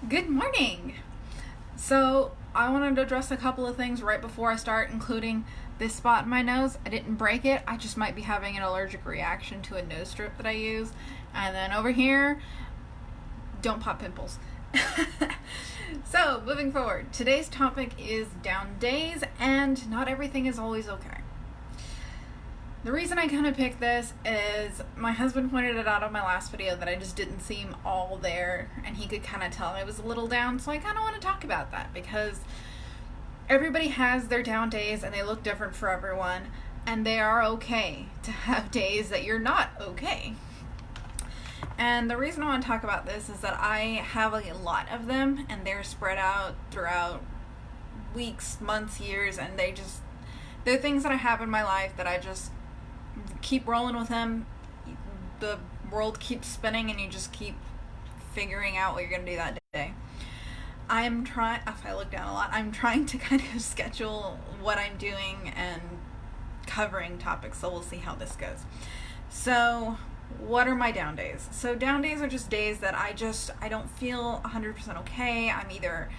Good morning! So, I wanted to address a couple of things right before I start, including this spot in my nose. I didn't break it, I just might be having an allergic reaction to a nose strip that I use. And then over here, don't pop pimples. So, moving forward, today's topic is down days, and not everything is always okay. The reason I kind of picked this is my husband pointed it out on my last video that I just didn't seem all there, and he could kind of tell I was a little down, so I kind of want to talk about that because everybody has their down days and they look different for everyone, and they are okay to have days that you're not okay. And the reason I want to talk about this is that I have a lot of them, and they're spread out throughout weeks, months, years, and they're things that I have in my life that I just keep rolling with them. The world keeps spinning and you just keep figuring out what you're going to do that day. If I look down a lot, I'm trying to kind of schedule what I'm doing and covering topics, so we'll see how this goes. So, what are my down days? So, down days are just days that I don't feel 100% okay. I'm either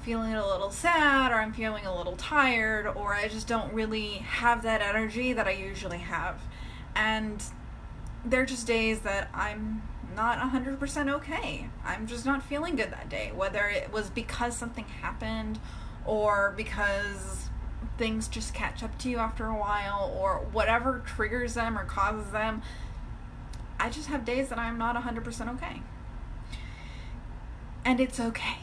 feeling a little sad, or I'm feeling a little tired, or I just don't really have that energy that I usually have. And they're just days that I'm not 100% okay. I'm just not feeling good that day, whether it was because something happened or because things just catch up to you after a while, or whatever triggers them or causes them. I just have days that I'm not 100% okay. And it's okay.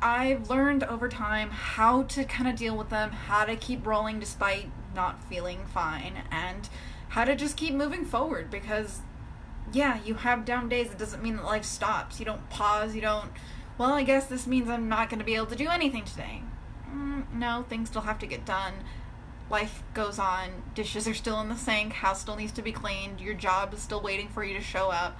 I've learned over time how to kind of deal with them, how to keep rolling despite not feeling fine, and how to just keep moving forward, because yeah, you have down days. It doesn't mean that life stops. You don't pause. Well, I guess this means I'm not going to be able to do anything today. No, things still have to get done. Life goes on. Dishes are still in the sink. House still needs to be cleaned. Your job is still waiting for you to show up.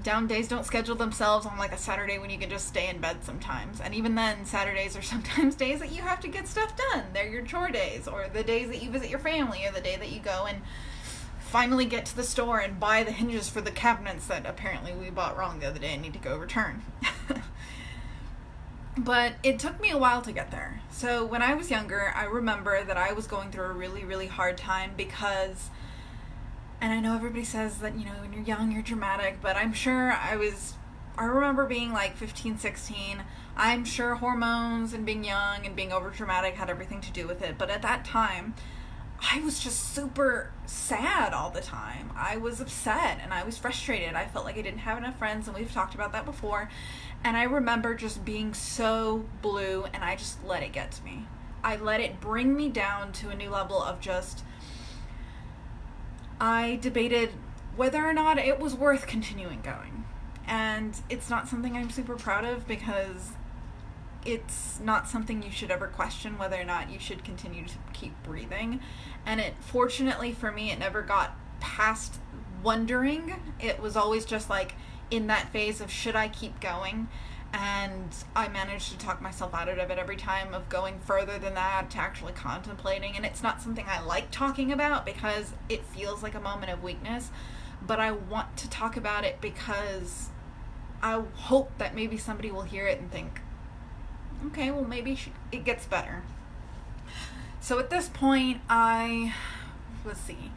Down days don't schedule themselves on like a Saturday when you can just stay in bed sometimes. And even then, Saturdays are sometimes days that you have to get stuff done. They're your chore days, or the days that you visit your family, or the day that you go and finally get to the store and buy the hinges for the cabinets that apparently we bought wrong the other day and need to go return. But it took me a while to get there. So when I was younger, I remember that I was going through a really, really hard time because, and I know everybody says that, when you're young, you're dramatic, but I'm sure I remember being like 15, 16. I'm sure hormones and being young and being over dramatic had everything to do with it. But at that time, I was just super sad all the time. I was upset and I was frustrated. I felt like I didn't have enough friends, and we've talked about that before. And I remember just being so blue, and I just let it get to me. I let it bring me down to a new level of just, I debated whether or not it was worth continuing going. And it's not something I'm super proud of, because it's not something you should ever question, whether or not you should continue to keep breathing. And fortunately for me, it never got past wondering. It was always just like in that phase of, should I keep going? And I managed to talk myself out of it every time, of going further than that to actually contemplating. And it's not something I like talking about because it feels like a moment of weakness, but I want to talk about it because I hope that maybe somebody will hear it and think, okay, well, maybe it gets better. So at this point, let's see.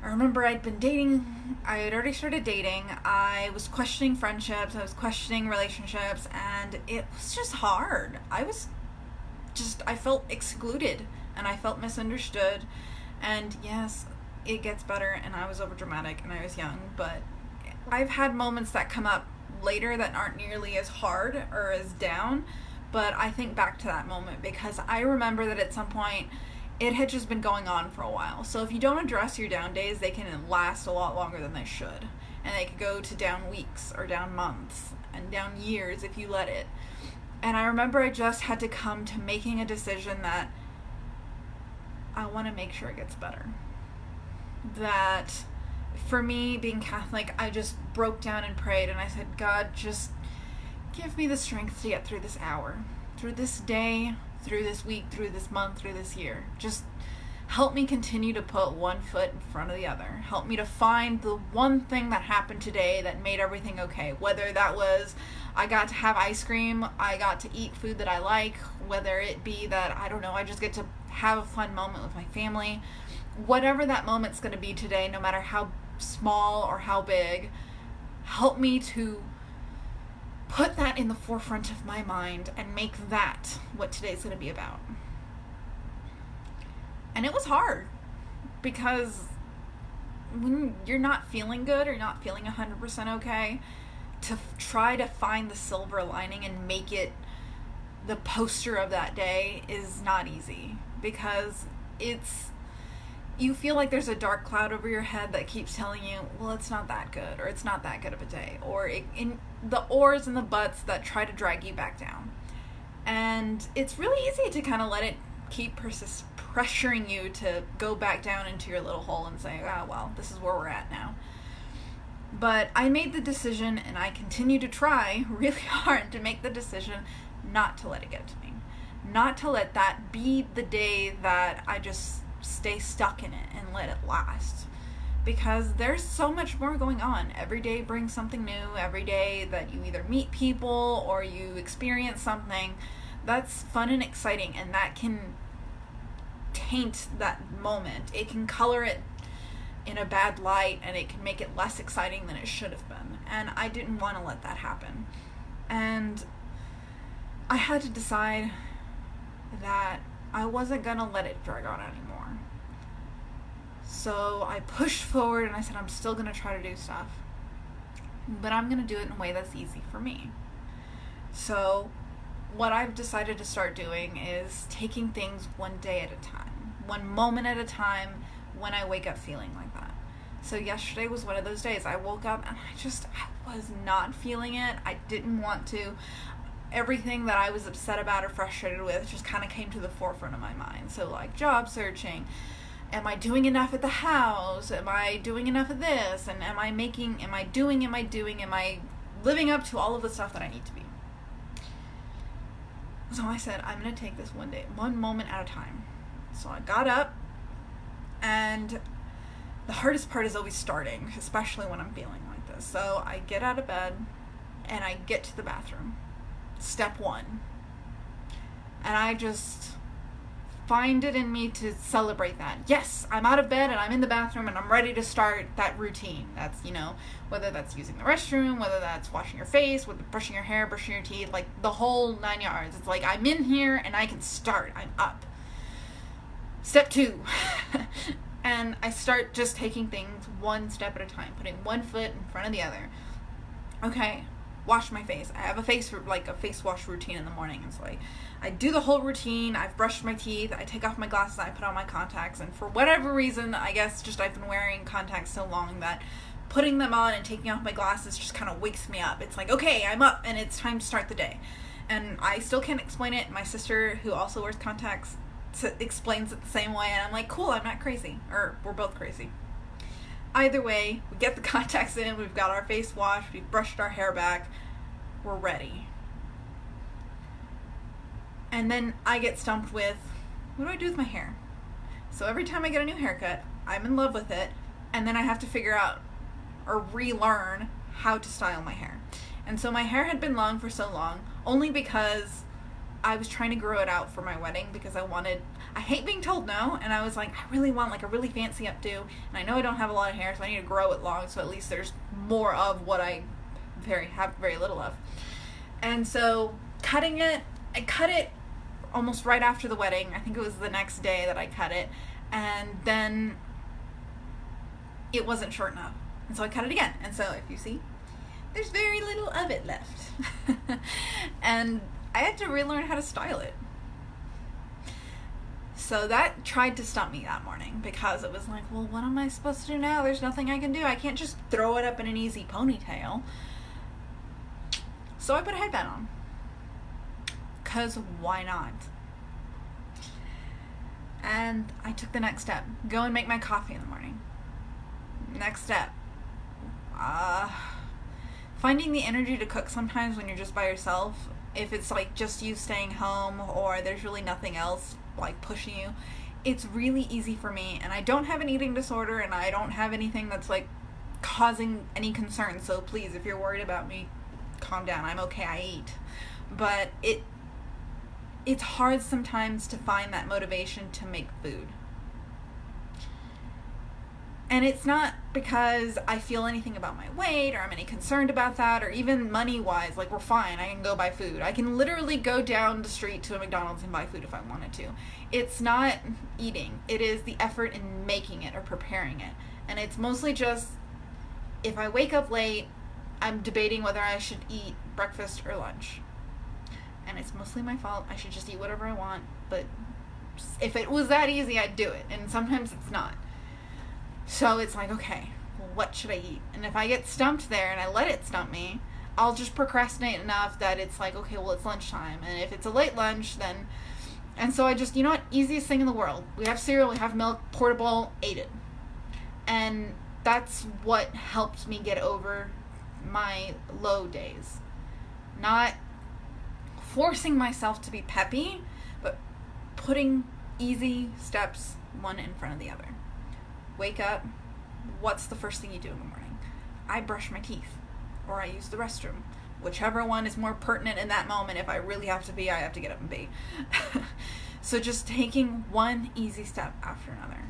I remember I had already started dating. I was questioning friendships. I was questioning relationships, and it was just hard. I felt excluded, and I felt misunderstood. And yes, it gets better, and I was overdramatic, and I was young, but I've had moments that come up later that aren't nearly as hard or as down, but I think back to that moment because I remember that at some point it had just been going on for a while. So if you don't address your down days, they can last a lot longer than they should, and they could go to down weeks or down months and down years if you let it. And I remember I just had to come to making a decision that I want to make sure it gets better. That for me, being Catholic, I just broke down and prayed, and I said, God, just give me the strength to get through this hour, through this day, through this week, through this month, through this year. Just help me continue to put one foot in front of the other. Help me to find the one thing that happened today that made everything okay. Whether that was I got to have ice cream. I got to eat food that I like, whether it be that, I don't know, I just get to have a fun moment with my family. Whatever that moment's going to be today, no matter how small or how big, help me to put that in the forefront of my mind and make that what today's going to be about. And it was hard, because when you're not feeling good or not feeling 100% okay, to try to find the silver lining and make it the poster of that day is not easy, because you feel like there's a dark cloud over your head that keeps telling you, well, it's not that good, or it's not that good of a day, or in the ors and the buts that try to drag you back down. And it's really easy to kind of let it keep pressuring you to go back down into your little hole and say, oh, well, this is where we're at now. But I made the decision, and I continue to try really hard to make the decision not to let it get to me. Not to let that be the day that I just stay stuck in it and let it last. Because there's so much more going on. Every day brings something new. Every day that you either meet people or you experience something that's fun and exciting, and that can taint that moment. It can color it in a bad light, and it can make it less exciting than it should have been. And I didn't want to let that happen. And I had to decide that I wasn't going to let it drag on anymore. So I pushed forward, and I said, I'm still going to try to do stuff, but I'm going to do it in a way that's easy for me. So what I've decided to start doing is taking things one day at a time, one moment at a time, when I wake up feeling like that. So yesterday was one of those days. I woke up and I was not feeling it. I didn't want to. Everything that I was upset about or frustrated with just kind of came to the forefront of my mind. So like job searching, am I doing enough at the house? Am I doing enough of this? And am I living up to all of the stuff that I need to be? So I said, I'm going to take this one day, one moment at a time. So I got up, and the hardest part is always starting, especially when I'm feeling like this. So I get out of bed, and I get to the bathroom. Step one. And I just find it in me to celebrate that. Yes, I'm out of bed, and I'm in the bathroom, and I'm ready to start that routine. That's, whether that's using the restroom, whether that's washing your face, whether brushing your hair, brushing your teeth, like the whole 9 yards. It's like I'm in here, and I can start. I'm up. Step two. And I start just taking things one step at a time, putting one foot in front of the other. Okay, wash my face. I have a face wash routine in the morning, and so I do the whole routine. I've brushed my teeth, I take off my glasses, I put on my contacts, and for whatever reason, I guess just I've been wearing contacts so long that putting them on and taking off my glasses just kind of wakes me up. It's like, okay, I'm up, and it's time to start the day. And I still can't explain it. My sister, who also wears contacts, explains it the same way, and I'm like, cool, I'm not crazy, or we're both crazy. Either way, we get the contacts in, we've got our face washed, we've brushed our hair back, we're ready. And then I get stumped with, what do I do with my hair? So every time I get a new haircut, I'm in love with it, and then I have to figure out or relearn how to style my hair. And so my hair had been long for so long, only because I was trying to grow it out for my wedding, because I hate being told no, and I was like, I really want like a really fancy updo, and I know I don't have a lot of hair, so I need to grow it long, so at least there's more of what I have very little of. And so I cut it almost right after the wedding. I think it was the next day that I cut it, and then it wasn't short enough, and so I cut it again. And so if you see, there's very little of it left. And I had to relearn how to style it. So that tried to stump me that morning, because it was like, well, what am I supposed to do now? There's nothing I can do. I can't just throw it up in an easy ponytail. So I put a headband on. Because why not? And I took the next step. Go and make my coffee in the morning. Next step. Finding the energy to cook sometimes when you're just by yourself, if it's like just you staying home or there's really nothing else like pushing you, it's really easy for me. And I don't have an eating disorder, and I don't have anything that's like causing any concern. So please, if you're worried about me calm down, I'm okay, I eat. But it's hard sometimes to find that motivation to make food. And it's not because I feel anything about my weight or I'm any concerned about that, or even money-wise. Like, we're fine. I can go buy food. I can literally go down the street to a McDonald's and buy food if I wanted to. It's not eating. It is the effort in making it or preparing it. And it's mostly just, if I wake up late, I'm debating whether I should eat breakfast or lunch. And it's mostly my fault. I should just eat whatever I want. But if it was that easy, I'd do it. And sometimes it's not. So it's like, okay, well, what should I eat? And if I get stumped there and I let it stump me, I'll just procrastinate enough that it's like, okay, well, it's lunchtime. And if it's a late lunch, then... And so I just, you know what? Easiest thing in the world. We have cereal, we have milk, portable, ate it. And that's what helped me get over my low days. Not forcing myself to be peppy, but putting easy steps one in front of the other. Wake up. What's the first thing you do in the morning? I brush my teeth, or I use the restroom. Whichever one is more pertinent in that moment. If I really have to be, I have to get up and be. So just taking one easy step after another.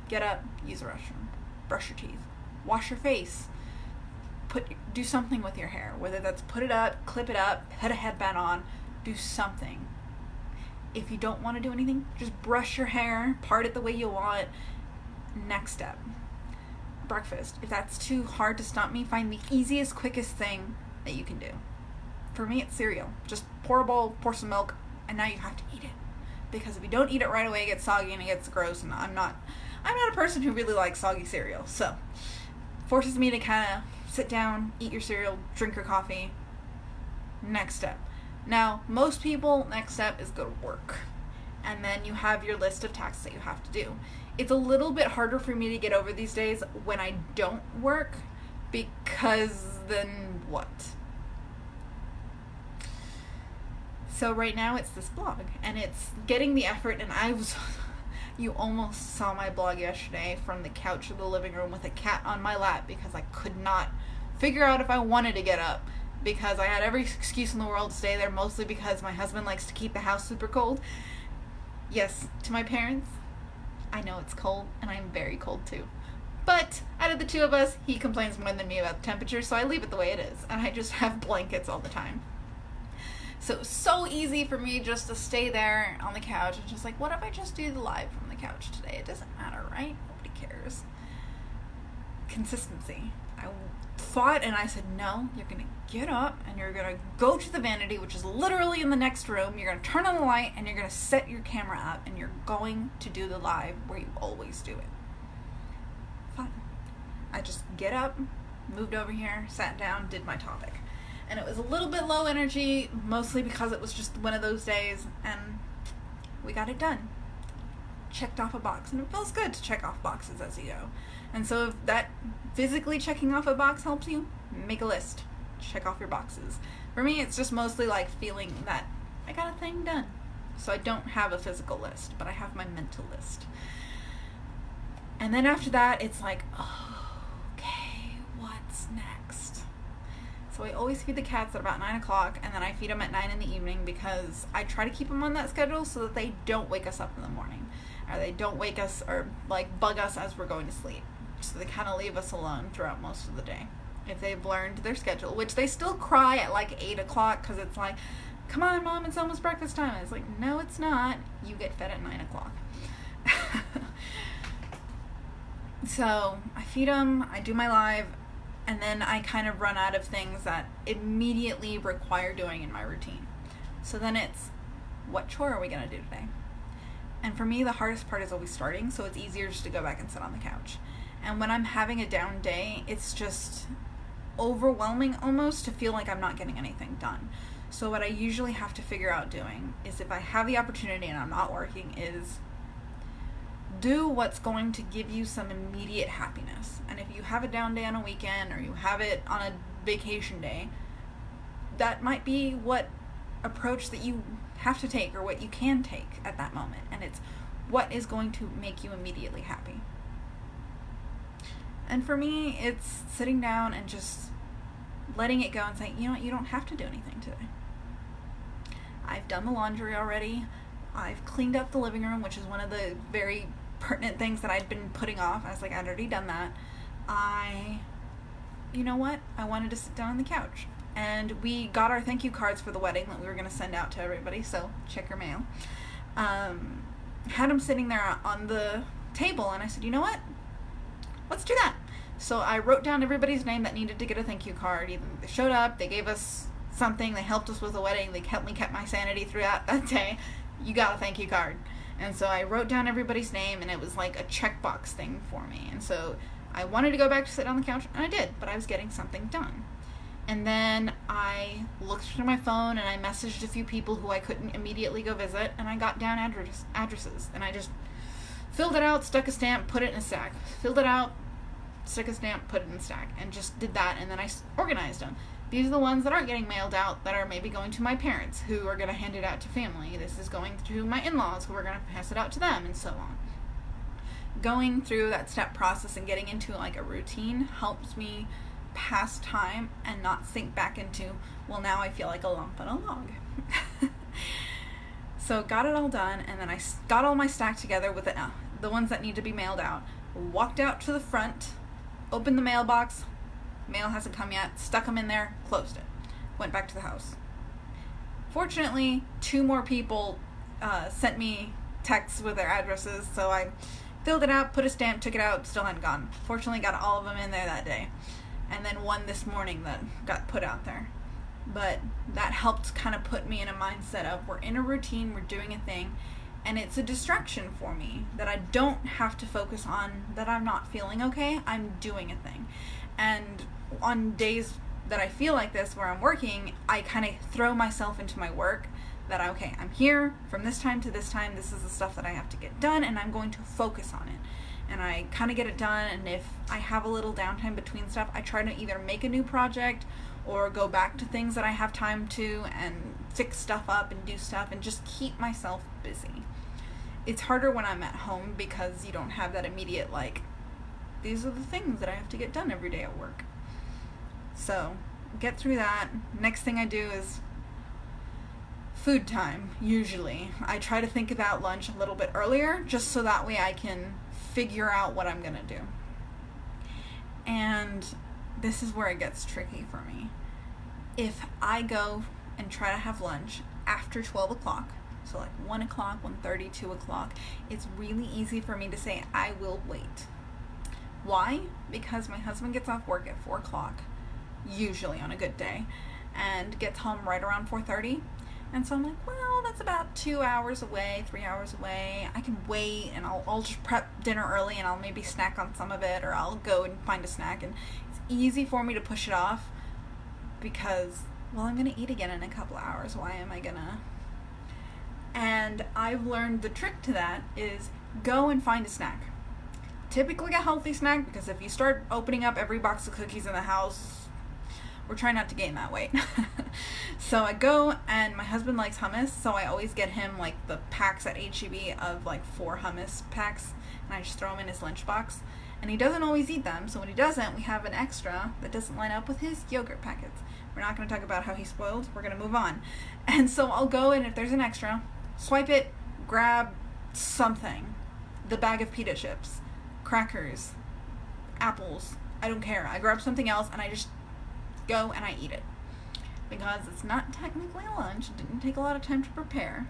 Get up, use the restroom, brush your teeth, wash your face, do something with your hair. Whether that's put it up, clip it up, put a headband on, do something. If you don't want to do anything, just brush your hair, part it the way you want. Next step, breakfast. If that's too hard to stump me, find the easiest, quickest thing that you can do. For me, it's cereal. Just pour a bowl, pour some milk, and now you have to eat it. Because if you don't eat it right away, it gets soggy and it gets gross, and I'm not a person who really likes soggy cereal. So, forces me to kind of sit down, eat your cereal, drink your coffee. Next step. Now, most people, next step is go to work. And then you have your list of tasks that you have to do. It's a little bit harder for me to get over these days when I don't work, because then what? So right now it's this blog, and it's getting the effort, and you almost saw my blog yesterday from the couch of the living room with a cat on my lap because I could not figure out if I wanted to get up, because I had every excuse in the world to stay there, mostly because my husband likes to keep the house super cold. Yes, to my parents, I know it's cold, and I'm very cold too. But out of the two of us, he complains more than me about the temperature, so I leave it the way it is, and I just have blankets all the time. So easy for me just to stay there on the couch and just like, what if I just do the live from the couch today? It doesn't matter, right? Nobody cares. Consistency. I thought, and I said, no, you're going to get up and you're going to go to the vanity, which is literally in the next room. You're going to turn on the light and you're going to set your camera up and you're going to do the live where you always do it. Fun. I just get up, moved over here, sat down, did my topic. And it was a little bit low energy, mostly because it was just one of those days, and we got it done. Checked off a box, and it feels good to check off boxes as you go. And so if that physically checking off a box helps you, make a list. Check off your boxes. For me, it's just mostly like feeling that I got a thing done. So I don't have a physical list, but I have my mental list. And then after that, it's like, oh, okay, what's next? So I always feed the cats at about 9 o'clock, and then I feed them at 9 in the evening because I try to keep them on that schedule so that they don't wake us up in the morning. Or they don't wake us or like bug us as we're going to sleep. So they kind of leave us alone throughout most of the day. If they've learned their schedule, which they still cry at like 8 o'clock because it's like, come on, Mom, it's almost breakfast time. And it's like, no, it's not. You get fed at 9 o'clock. So I feed them, I do my live, and then I kind of run out of things that immediately require doing in my routine. So then it's, what chore are we going to do today? And for me, the hardest part is always starting, so it's easier just to go back and sit on the couch. And when I'm having a down day, it's just overwhelming almost to feel like I'm not getting anything done. So what I usually have to figure out doing is, if I have the opportunity and I'm not working, is do what's going to give you some immediate happiness. And if you have a down day on a weekend or you have it on a vacation day, that might be what approach that you have to take or what you can take at that moment. And it's what is going to make you immediately happy. And for me, it's sitting down and just letting it go and saying, you know what, you don't have to do anything today. I've done the laundry already. I've cleaned up the living room, which is one of the very pertinent things that I'd been putting off. I was like, I'd already done that. You know what? I wanted to sit down on the couch. And we got our thank you cards for the wedding that we were going to send out to everybody, so check your mail. Had them sitting there on the table, and I said, you know what? Let's do that. So I wrote down everybody's name that needed to get a thank you card. Either they showed up, they gave us something, they helped us with the wedding, they helped me keep my sanity throughout that day. You got a thank you card. And so I wrote down everybody's name, and it was like a checkbox thing for me. And so I wanted to go back to sit on the couch, and I did, but I was getting something done. And then I looked through my phone, and I messaged a few people who I couldn't immediately go visit, and I got down addresses, and I just filled it out, stuck a stamp, put it in a stack. Filled it out, stuck a stamp, put it in a stack, and just did that, and then I organized them. These are the ones that aren't getting mailed out that are maybe going to my parents, who are going to hand it out to family. This is going to my in-laws, who are going to pass it out to them, and so on. Going through that step process and getting into like a routine helps me pass time and not sink back into, well, now I feel like a lump on a log. So got it all done, and then I got all my stack together with the ones that need to be mailed out, walked out to the front, opened the mailbox, mail hasn't come yet, stuck them in there, closed it, went back to the house. Fortunately, 2 more people sent me texts with their addresses, so I filled it out, put a stamp, took it out, still hadn't gone. Fortunately, got all of them in there that day. And then one this morning that got put out there. But that helped kind of put me in a mindset of, we're in a routine, we're doing a thing, and it's a distraction for me that I don't have to focus on that I'm not feeling okay, I'm doing a thing. And on days that I feel like this, where I'm working, I kind of throw myself into my work, that okay, I'm here from this time to this time, this is the stuff that I have to get done, and I'm going to focus on it. And I kind of get it done, and if I have a little downtime between stuff, I try to either make a new project or go back to things that I have time to and fix stuff up and do stuff and just keep myself busy. It's harder when I'm at home because you don't have that immediate, like, these are the things that I have to get done every day at work. So, get through that. Next thing I do is food time, usually. I try to think about lunch a little bit earlier, just so that way I can figure out what I'm gonna do. And this is where it gets tricky for me. If I go and try to have lunch after 12 o'clock, so like 1 o'clock, 1:30, 2 o'clock, it's really easy for me to say, I will wait. Why? Because my husband gets off work at 4 o'clock, usually on a good day, and gets home right around 4:30. And so I'm like, well, that's about 2 hours away, 3 hours away. I can wait, and I'll just prep dinner early, and I'll maybe snack on some of it, or I'll go and find a snack. And it's easy for me to push it off because, well, I'm going to eat again in a couple hours. Why am I going to? And I've learned the trick to that is go and find a snack. Typically a healthy snack, because if you start opening up every box of cookies in the house, we're trying not to gain that weight. So I go, and my husband likes hummus, so I always get him like the packs at H-E-B of like 4 hummus packs, and I just throw them in his lunchbox. And he doesn't always eat them, so when he doesn't, we have an extra that doesn't line up with his yogurt packets. We're not going to talk about how he's spoiled, we're going to move on. And so I'll go, and if there's an extra, swipe it, grab something. The bag of pita chips, crackers, apples, I don't care. I grab something else, and I just go and I eat it. Because it's not technically a lunch, it didn't take a lot of time to prepare,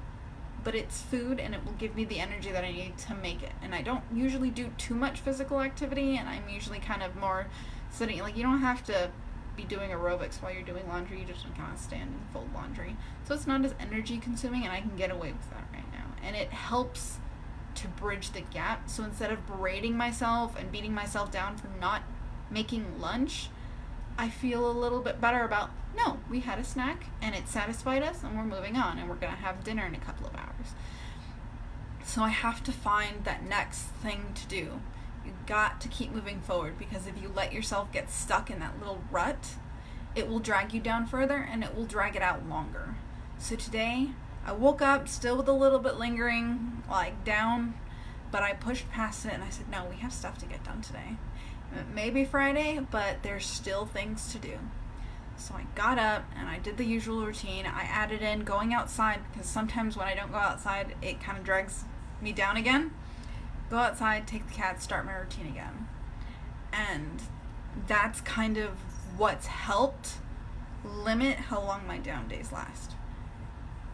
but it's food, and it will give me the energy that I need to make it. And I don't usually do too much physical activity, and I'm usually kind of more sitting, like, you don't have to be doing aerobics while you're doing laundry, you just kind of stand and fold laundry. So it's not as energy consuming, and I can get away with that right now. And it helps to bridge the gap. So instead of berating myself and beating myself down for not making lunch, I feel a little bit better about, no, we had a snack and it satisfied us, and we're moving on, and we're going to have dinner in a couple of hours. So I have to find that next thing to do. You got to keep moving forward, because if you let yourself get stuck in that little rut, it will drag you down further, and it will drag it out longer. So today, I woke up still with a little bit lingering, like, down, but I pushed past it, and I said, no, we have stuff to get done today. It may be Friday, but there's still things to do. So I got up and I did the usual routine. I added in going outside, because sometimes when I don't go outside, it kind of drags me down again. Go outside, take the cats, start my routine again. And that's kind of what's helped limit how long my down days last.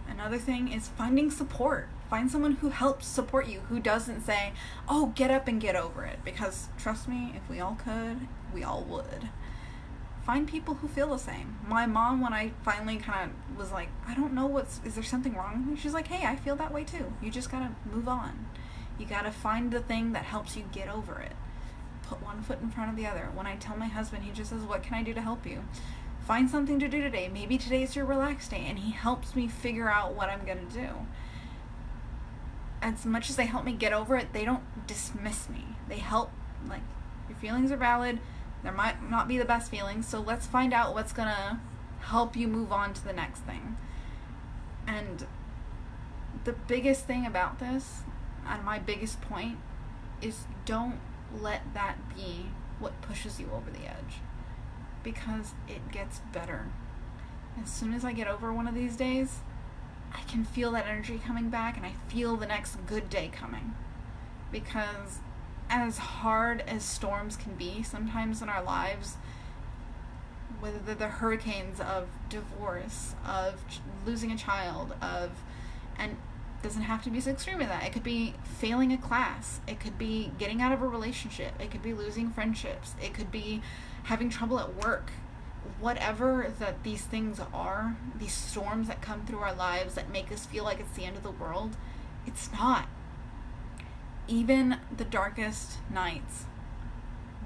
Another thing is finding support. Find someone who helps support you, who doesn't say, oh, get up and get over it. Because trust me, if we all could, we all would. Find people who feel the same. My mom, when I finally kind of was like, I don't know is there something wrong with me? She's like, hey, I feel that way too. You just gotta move on. You gotta find the thing that helps you get over it. Put one foot in front of the other. When I tell my husband, he just says, what can I do to help you? Find something to do today. Maybe today's your relaxed day, and he helps me figure out what I'm gonna do. As much as they help me get over it, they don't dismiss me. They help, like, your feelings are valid. There might not be the best feelings, so let's find out what's gonna help you move on to the next thing. And the biggest thing about this, and my biggest point, is don't let that be what pushes you over the edge. Because it gets better. As soon as I get over one of these days, I can feel that energy coming back, and I feel the next good day coming. Because as hard as storms can be sometimes in our lives, whether they're the hurricanes of divorce, of losing a child, and it doesn't have to be so extreme as that. It could be failing a class. It could be getting out of a relationship. It could be losing friendships. It could be having trouble at work. Whatever that these things are, these storms that come through our lives that make us feel like it's the end of the world, it's not. Even the darkest nights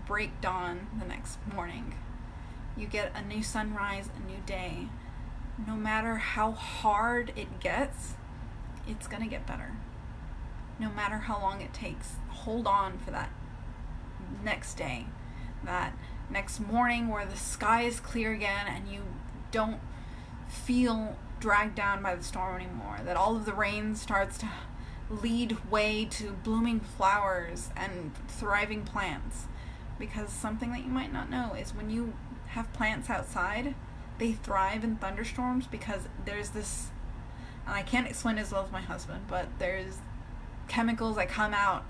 break dawn the next morning. You get a new sunrise, a new day. No matter how hard it gets, it's gonna get better. No matter how long it takes, hold on for that next day, that next morning where the sky is clear again and you don't feel dragged down by the storm anymore, that all of the rain starts to lead way to blooming flowers and thriving plants. Because something that you might not know is when you have plants outside, they thrive in thunderstorms because there's this, and I can't explain it as well as my husband, but there's chemicals that come out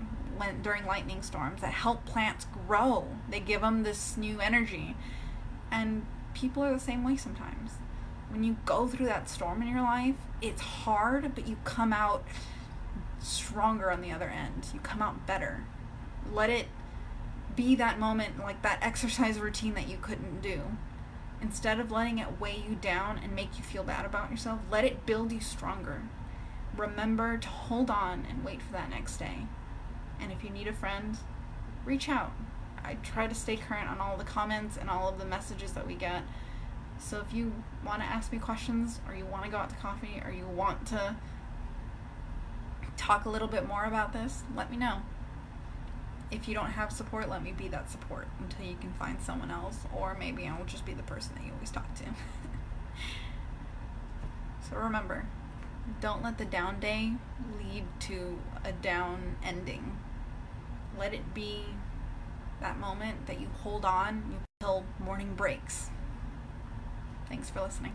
during lightning storms that help plants grow. They give them this new energy. And people are the same way sometimes. When you go through that storm in your life, it's hard, but you come out stronger on the other end. You come out better. Let it be that moment, like that exercise routine that you couldn't do. Instead of letting it weigh you down and make you feel bad about yourself, let it build you stronger. Remember to hold on and wait for that next day. And if you need a friend, reach out. I try to stay current on all the comments and all of the messages that we get. So if you want to ask me questions, or you want to go out to coffee, or you want to talk a little bit more about this, let me know. If you don't have support, let me be that support until you can find someone else, or maybe I'll just be the person that you always talk to. So remember, don't let the down day lead to a down ending. Let it be that moment that you hold on until morning breaks. Thanks for listening.